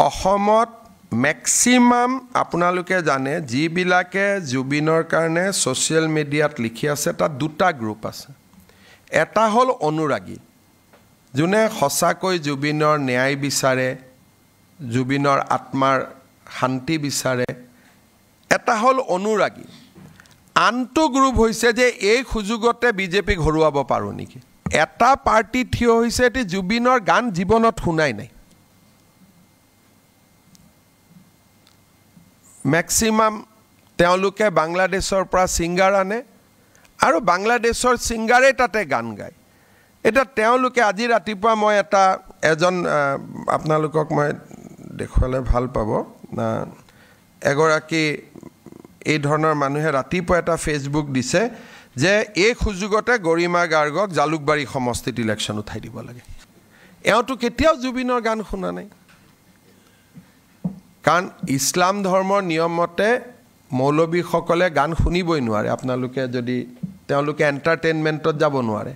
অসমত ম্যাক্সিমাম আপোনালোকে জানে যিবিলাকে জুবিনৰ কাৰণে সোশ্যাল মিডিয়াত লিখি আছে তাত দুটা গ্ৰুপ আছে এটা হল অনুৰাগী যোনে সঁচাকৈ জুবিনৰ ন্যায় বিচাৰে জুবিনৰ আত্মাৰ শান্তি বিচাৰে এটা হল অনুৰাগী আনটো গ্ৰুপ হৈছে যে এই সুযোগতে বিজেপি ঘৰুৱাব পাৰো নেকি এটা পাৰ্টি থিয় হৈছে এটি জুবিনৰ গান জীৱনত শুনাই নাই ম্যাক্সিমাম তেওঁলোকে বাংলাদেশৰ পৰা সিঙ্গাৰ আনে আৰু বাংলাদেশৰ সিঙ্গাৰে তাতে গান গায় এটা তেওঁলোকে আজি ৰাতিপুৱা মই এটা এজন আপোনালোকক মই দেখুৱালে ভাল পাব এগৰাকী এই ধৰণৰ মানুহে ৰাতিপুৱা এটা ফেসবুক দিছে যে এই সুযোগতে গৰিমা গাৰ্গক জালুকবাৰী সমষ্টিত ইলেকশন উঠাই দিব লাগে এওঁটো কেতিয়াও জুবিনৰ গান শুনা নাই কাৰণ ইছলাম ধৰ্মৰ নিয়মতে মৌলবীসকলে গান শুনিবই নোৱাৰে আপোনালোকে যদি তেওঁলোকে এন্টাৰটেইনমেন্টত যাব নোৱাৰে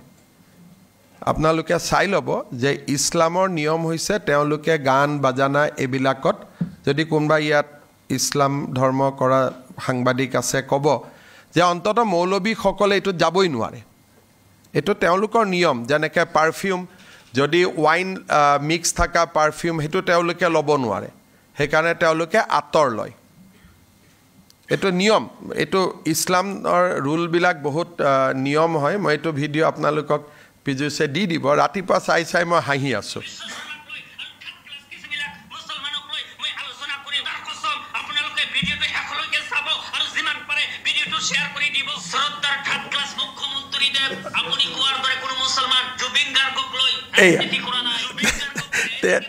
আপোনালোকে চাই ল'ব যে ইছলামৰ নিয়ম হৈছে তেওঁলোকে গান বাজানা এবিলাকত যদি কোনবা ইয়াত ইছলাম ধৰ্ম কৰা সাংবাদিক আছে কব যে অন্তত মৌলবীসকলে এটো যাবই নোৱাৰে এটো তেওঁলোকৰ নিয়ম যেনেকৈ পাৰফিউম যদি ওয়াইন মিক্স থাকা পাৰফিউম হেতু তেওঁলোকে ল'ব নোৱাৰে সেইকাৰণে তেওঁলোকে আতৰ লয় এটো নিয়ম এটো ইছলামৰ ৰুল বিলাক বহুত নিয়ম হয় মই এটো ভিডিও আপোনালোকক পিজুছে দি দিব ৰাতিপুৱা চাই মই হাঁহি আছো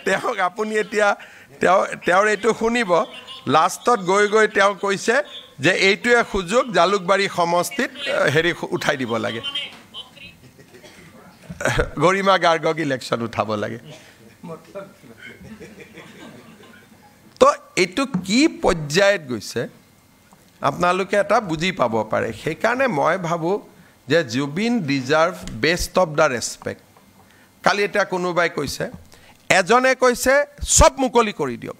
তেওঁক আপুনি এতিয়া তেওঁৰ এইটো শুনিব লাষ্টত গৈ তেওঁ কৈছে যে এইটোৱে সুযোগ জালুকবাৰী সমষ্টিত হেৰি উঠাই দিব লাগে গৰিমা গাৰ্গক ইলেকশন উঠাব লাগে তো এইটো কি পৰ্যায়ত গৈছে আপোনালোকে এটা বুজি পাব পাৰে সেইকাৰণে মই ভাবো যে Zubeen deserve best of the respect কালি এটা কোনোবাই কৈছে এজনে কৈছে সব মুকলি কৰি দিয়ক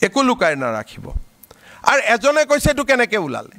একো লুকাই না ৰাখিব আৰু এজনে কৈছে এটো কেনেকৈ উলালে